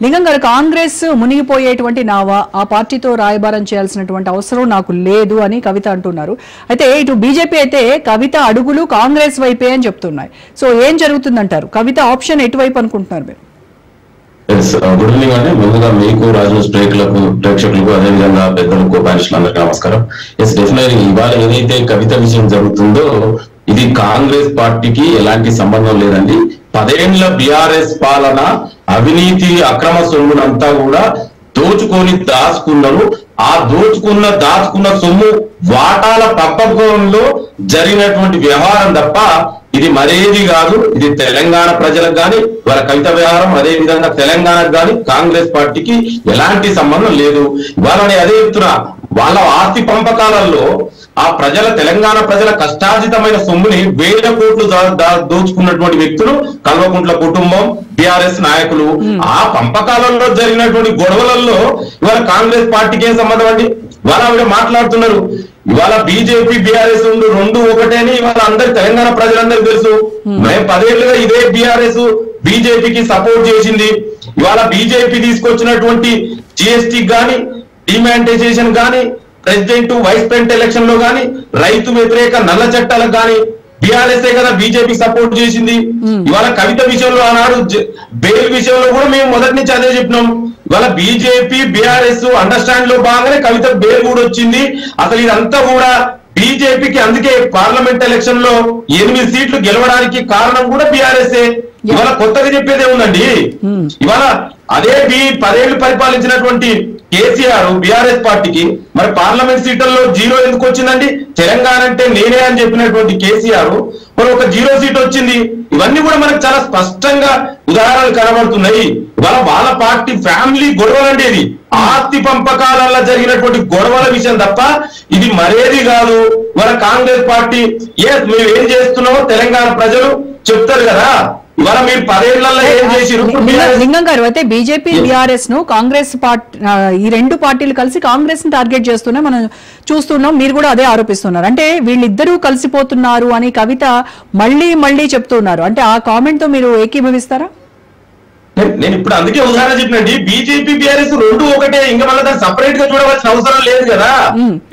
లింగం గారు, కాంగ్రెస్ మునిగిపోయేటువంటి నావా, ఆ పార్టీతో రాయబారం చేయాల్సినటువంటి అవసరం నాకు లేదు అని కవిత అంటున్నారు. అయితే ఇటు బీజేపీ అయితే కవిత అడుగులు కాంగ్రెస్ వైపే అని చెప్తున్నాయి. సో ఏం జరుగుతుందంటారు? కవిత ఆప్షన్ ఎటువైపు అనుకుంటున్నారు మీరు? గుడ్ ఈవినింగ్ అండి. ముందుగా మీకు, రాజు ప్రేక్షకులకు, అదేవిధంగా పెద్దలకు, ప్యానలిస్టులందరికీ నమస్కారం. ఎస్, డెఫినెట్లీ ఇవాళ ఏదైతే కవిత విషయం జరుగుతుందో ఇది కాంగ్రెస్ పార్టీకి ఎలాంటి సంబంధం లేదండి. 10 ఏళ్ల బీఆర్ఎస్ పాలన అవినీతి అక్రమ సొమ్మునంతా కూడా దోచుకొని దాచుకున్నారు. ఆ దాచుకున్న సొమ్ము వాటాల పంపకంలో జరిగినటువంటి వ్యవహారం తప్ప ఇది మరేది కాదు. ఇది తెలంగాణ ప్రజలకు గాని వాళ్ళ కవిత వ్యవహారం, అదే విధంగా తెలంగాణకు గాని కాంగ్రెస్ పార్టీకి ఎలాంటి సంబంధం లేదు. వాళ్ళని అదే చెప్తున్నా, వాళ్ళ ఆస్తి పంపకాలలో ఆ తెలంగాణ ప్రజల కష్టార్జితమైన సొమ్ముని 1000 కోట్లు దోచుకున్నటువంటి వ్యక్తులు కల్వకుంట్ల కుటుంబం, బీఆర్ఎస్ నాయకులు. ఆ పంపకాలలో జరిగినటువంటి గొడవలలో ఇవాళ కాంగ్రెస్ పార్టీకి ఏం సంబంధం అండి? ఇవాళ ఆవిడ మాట్లాడుతున్నారు, ఇవాళ బీజేపీ బీఆర్ఎస్ రెండు ఒకటే అని ఇవాళ అందరు తెలంగాణ ప్రజలందరికీ తెలుసు. మేము 10 ఏళ్లుగా ఇదే బీఆర్ఎస్ బీజేపీకి సపోర్ట్ చేసింది. ఇవాళ బీజేపీ తీసుకొచ్చినటువంటి జిఎస్టీ గాని, డిమానిటైజేషన్ గాని, ప్రెసిడెంట్ వైస్ ప్రెసిడెంట్ ఎలక్షన్ లో గాని, రైతు వ్యతిరేక నల్ల చట్టాలకు గాని బీఆర్ఎస్ కదా బీజేపీ సపోర్ట్ చేసింది. ఇవాళ కవిత విషయంలో, ఆనాడు బెయిల్ విషయంలో కూడా మేము మొదటి నుంచి అదే చెప్పినాం. ఇవాళ బీజేపీ బీఆర్ఎస్ అండర్స్టాండ్ లో భాగంగానే కవిత బెయిల్ కూడా వచ్చింది. అసలు ఇదంతా కూడా బీజేపీకి, అందుకే పార్లమెంట్ ఎలక్షన్ లో 8 సీట్లు గెలవడానికి కారణం కూడా బీఆర్ఎస్. ఇవాళ కొత్తగా చెప్పేదే ఉందండి. ఇవాళ అదే 10 ఏళ్లు పరిపాలించినటువంటి కేసీఆర్ బీఆర్ఎస్ పార్టీకి మరి పార్లమెంట్ సీట్లలో 0 ఎందుకు వచ్చిందండి? తెలంగాణ అంటే నేనే అని చెప్పినటువంటి కేసీఆర్ మరి ఒక 0 సీట్ వచ్చింది. ఇవన్నీ కూడా మనకు చాలా స్పష్టంగా ఉదాహరణలు కనబడుతున్నాయి. ఇవాళ వాళ్ళ పార్టీ ఫ్యామిలీ గొడవలండి. ఇది ఆస్తి పంపకాలలో జరిగినటువంటి గొడవల విషయం తప్ప ఇది మరేది కాదు. మన కాంగ్రెస్ పార్టీ మేము ఏం చేస్తున్నామో తెలంగాణ ప్రజలు చెప్తారు కదా. ఇవాళ మీరు 10 ఏళ్లలో ఏం చేసిరు? లింగం గారు, అయితే బీజేపీ బీఆర్ఎస్ ను కాంగ్రెస్ పార్టీ, ఈ 2 పార్టీలు కలిసి కాంగ్రెస్ ని టార్గెట్ చేస్తూనే మనం చూస్తున్నాం. మీరు కూడా అదే ఆరోపిస్తున్నారు. అంటే వీళ్ళిద్దరూ కలిసిపోతున్నారు అని కవిత మళ్ళీ చెప్తున్నారు. అంటే ఆ కామెంట్ తో మీరు ఏకీభవిస్తారా? నేను ఇప్పుడు అందుకే ఉదాహరణ చెప్పినండి, బీజేపీ బీఆర్ఎస్ రెండు ఒకటే, ఇంకా మళ్ళీ దాన్ని సపరేట్ గా చూడవలసిన అవసరం లేదు కదా.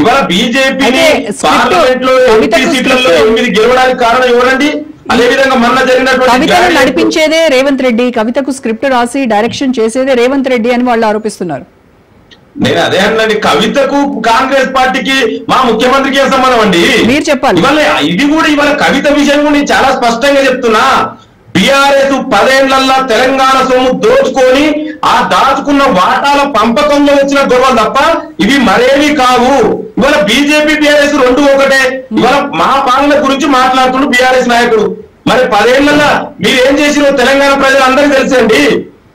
ఇవాళ బీజేపీని పార్లమెంట్ లో 8 సీట్లలో 8 గెలవడానికి కారణం ఎవరండి? అదే విధంగా మొన్న జరిగినటువంటి కవితను నడిపించేదే రేవంత్ రెడ్డి, కవితకు స్క్రిప్ట్ రాసి డైరెక్షన్ చేసేదే రేవంత్ రెడ్డి అని వాళ్ళు ఆరోపిస్తున్నారు. నేను అదే అన్నాండి, కవితకు కాంగ్రెస్ పార్టీకి మా ముఖ్యమంత్రికి ఏం సంబంధం అండి? మీరు చెప్పాలి. ఇవాళ ఇది కూడా ఇవాళ కవిత విషయం కూడా నేను చాలా స్పష్టంగా చెప్తున్నా. బీఆర్ఎస్ 10 ఏళ్లలో తెలంగాణ సొమ్ము దోచుకొని ఆ దాచుకున్న వాటాల పంపకంలో వచ్చిన గొడవలు తప్ప ఇవి మరేవి కావు. ఇవాళ బీజేపీ బీఆర్ఎస్ రెండు ఒకటే. ఇవాళ మా పాలన గురించి మాట్లాడుతున్న బీఆర్ఎస్ నాయకుడు మరి 10 ఏళ్లలో మీరు ఏం చేసిరో తెలంగాణ ప్రజలందరికీ తెలుసండి.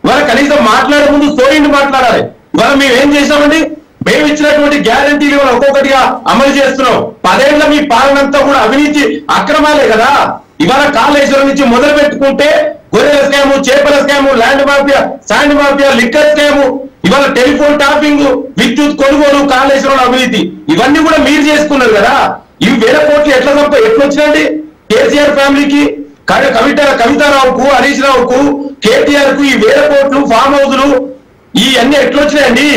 ఇవాళ కనీసం మాట్లాడే ముందు సోయిండి మాట్లాడాలి. ఇవాళ మేము ఏం చేసామండి? మేము ఇచ్చినటువంటి గ్యారంటీలు ఒక్కొక్కటిగా అమలు చేస్తున్నాం. 10 ఏళ్ల మీ పాలన అంతా కూడా అవినీతి అక్రమాలే కదా. ఇవాళ కాళేశ్వరం నుంచి మొదలు పెట్టుకుంటే గొర్రెల స్కాము, చేపల scam, land mafia, sand mafia, liquor scam, ఇవాళ టెలిఫోన్ టాపింగ్, విద్యుత్ కొనుగోలు, కాళేశ్వరం అవినీతి, ఇవన్నీ కూడా మీరు చేసుకున్నారు కదా. ఇవి 1000 కోట్లు ఎట్లొచ్చినండి కేసీఆర్ ఫ్యామిలీకి, కవితారావుకు, హరీష్ రావుకు, కేటీఆర్ కు ఈ 1000 కోట్లు ఫామ్ హౌజులు ఇవన్నీ ఎట్లొచ్చినాయండి?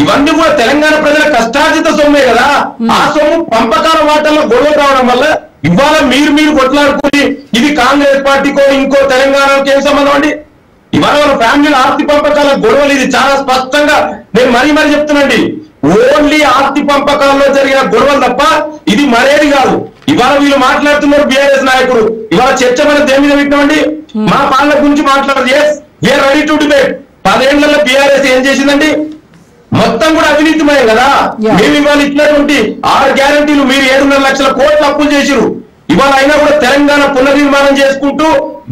ఇవన్నీ కూడా తెలంగాణ ప్రజల కష్టార్జిత సొమ్మే కదా. ఆ సొమ్ము పంపకాల వాటల్లో గొడవ రావడం వల్ల ఇవాళ మీరు కొట్లాడుకుని ఇది కాంగ్రెస్ పార్టీకో ఇంకో తెలంగాణకి ఏం సంబంధం అండి? ఇవాళ వాళ్ళ ఫ్యామిలీల ఆస్తి పంపకాల గొడవలు, ఇది చాలా స్పష్టంగా నేను మరీ చెప్తున్నాండి. ఓన్లీ ఆస్తి పంపకాల్లో జరిగిన గొడవలు తప్ప ఇది మరేది కాదు. ఇవాళ వీళ్ళు మాట్లాడుతున్నారు బీఆర్ఎస్ నాయకుడు. ఇవాళ చర్చ మనం దేని మీద పెట్టినామండి? మా పాలన గురించి మాట్లాడదు. Yes, we are ready to debate. 10 ఏళ్లలో బీఆర్ఎస్ ఏం చేసిందండి? మొత్తం కూడా అవినీతిమయం కదా. మేము ఇవాళ ఇచ్చినటువంటి 6 గ్యారంటీలు మీరు 7.5 లక్షల కోట్లు అప్పులు చేసిరు. ఇవాళ అయినా కూడా తెలంగాణ పునర్నిర్మాణం చేసుకుంటూ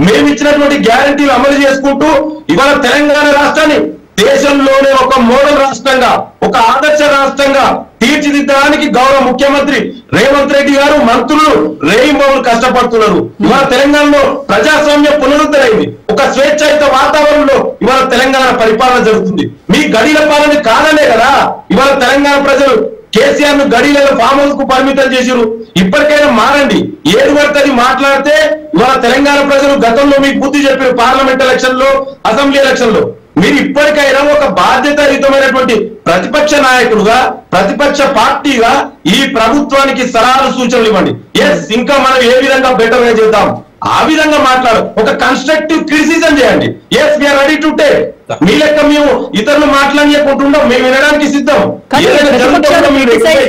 మేము ఇచ్చినటువంటి గ్యారంటీలు అమలు చేసుకుంటూ ఇవాళ తెలంగాణ రాష్ట్రాన్ని దేశంలోనే ఒక మోడల్ రాష్ట్రంగా, ఒక ఆదర్శ రాష్ట్రంగా తీర్చిదిద్దడానికి గౌరవ ముఖ్యమంత్రి రేవంత్ రెడ్డి గారు, మంత్రులు రేయింబవలు కష్టపడుతున్నారు. ఇవాళ తెలంగాణలో ప్రజాస్వామ్య పునరుద్ధరైంది. ఒక స్వేచ్ఛాయుత వాతావరణంలో ఇవాళ తెలంగాణ పరిపాలన జరుగుతుంది. మీ గడిల పాలన కాదనే కదా ఇవాళ తెలంగాణ ప్రజలు కేసీఆర్ ను గడిలలో ఫామ్ హౌస్ కు పరిమితం చేసిరు. ఇప్పటికైనా మారండి. ఏది పడుతుంది మాట్లాడితే ఇవాళ తెలంగాణ ప్రజలు గతంలో మీకు బుద్ధి చెప్పారు. పార్లమెంట్ ఎలక్షన్ లో, అసెంబ్లీ ఎలక్షన్ లో మీరు ఇప్పటికైనా ఒక బాధ్యతాయుతమైనటువంటి ప్రతిపక్ష నాయకులుగా, ప్రతిపక్ష పార్టీగా ఈ ప్రభుత్వానికి సలహాలు సూచనలు ఇవ్వండి. ఎస్, ఇంకా మనం ఏ విధంగా బెటర్ గా చేద్దాం ఆ విధంగా మాట్లాడు, ఒక కన్స్ట్రక్టివ్ క్రిటిసిజం చేయండి. Yes, we are ready to take. మీ లెక్క మేము ఇతరులు మాట్లాడకుండా మేము వినడానికి సిద్ధం.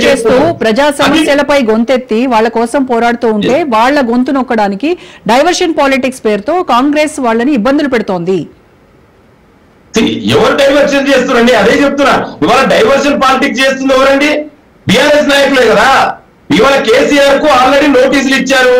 చేస్తూ ప్రజా సమస్యలపై గొంతెత్తి వాళ్ళ కోసం పోరాడుతూ ఉంటే వాళ్ళ గొంతు నొక్కడానికి డైవర్షన్ పాలిటిక్స్ పేరుతో కాంగ్రెస్ వాళ్ళని ఇబ్బందులు పెడుతోంది. ఎవరు డైవర్షన్ చేస్తున్నారండి? అదే చెప్తున్నా. ఇవాళ డైవర్షన్ పాలిటిక్స్ చేస్తుంది ఎవరండి? బీఆర్ఎస్ నాయకులే కదా. ఇవాళ కేసీఆర్ కు ఆల్రెడీ నోటీసులు ఇచ్చారు.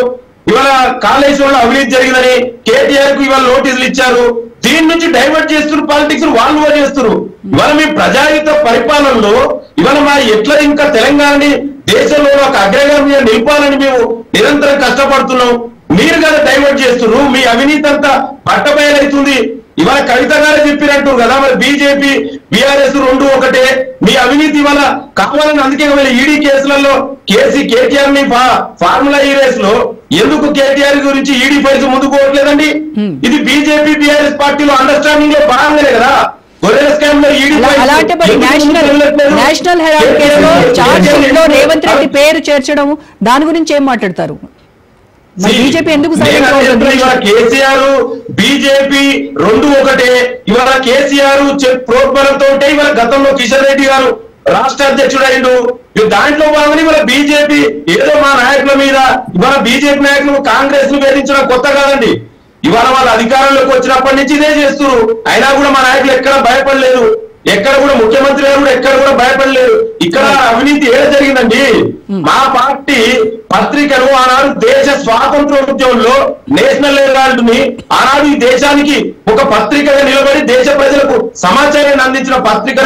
ఇవాళ కాళేశ్వరంలో అవినీతి జరిగిందని కేటీఆర్ కు ఇవాళ నోటీసులు ఇచ్చారు. దీని నుంచి డైవర్ట్ చేస్తున్నారు పాలిటిక్స్, వాళ్ళు చేస్తున్నారు. ఇవాళ మీ ప్రజాయుత పరిపాలనలో ఇవాళ మా ఎట్లా ఇంకా తెలంగాణని దేశంలో ఒక అగ్రగామి నిలపాలని మేము నిరంతరం కష్టపడుతున్నాం. మీరు కదా డైవర్ట్ చేస్తున్నారు. మీ అవినీతి అంతా పట్టబయలవుతుంది. ఇవాళ కవిత గారు చెప్పినట్టు కదా, మరి బీజేపీ బీఆర్ఎస్ రెండు ఒకటే. మీ అవినీతి ఇవాళ కావాలని అందుకే ఈడీ కేసులలో కేటీఆర్ ని ఫార్ములా ఈ రేస్ లో ఎందుకు కేటీఆర్ గురించి ఈడీ ఫైల్స్ ముందుకు పోవట్లేదండి? ఇది బీజేపీ బీఆర్ఎస్ పార్టీలో అండర్స్టాండింగ్ లో భాగంగానే కదా. నేషనల్ హెరాల్డ్ కేసులో చార్జ్ షీట్ లో రేవంత్ రెడ్డి పేరు చేర్చడం, దాని గురించి ఏం మాట్లాడతారు? బీజేపీ ఎందుకు కేసీఆర్ బీజేపీ రెండు ఒకటే. ఇవాళ కేసీఆర్ ప్రోత్బలంతో ఇవాళ గతంలో కిషన్ రెడ్డి గారు రాష్ట్ర అధ్యక్షుడు అయిండు. దాంట్లో భాగంగా ఇవాళ బీజేపీ ఏదో మా నాయకుల మీద, ఇవాళ బీజేపీ నాయకులు కాంగ్రెస్ ను వేధించడం కొత్త కాదండి. ఇవాళ వాళ్ళ అధికారంలోకి వచ్చినప్పటి నుంచి ఇదే చేస్తున్నారు. అయినా కూడా మా నాయకులు ఎక్కడ భయపడలేదు. ఎక్కడ కూడా ముఖ్యమంత్రి గారు కూడా ఎక్కడ కూడా భయపడలేదు. ఇక్కడ అవినీతి ఏడ జరిగిందండి? మా పార్టీ పత్రికలు ఆనాడు దేశ స్వాతంత్ర ఉద్యమంలో నేషనల్ హెరాల్డ్ ని ఆనాడు ఈ దేశానికి ఒక పత్రికగా నిలబడి దేశ ప్రజలకు సమాచారాన్ని అందించిన పత్రిక.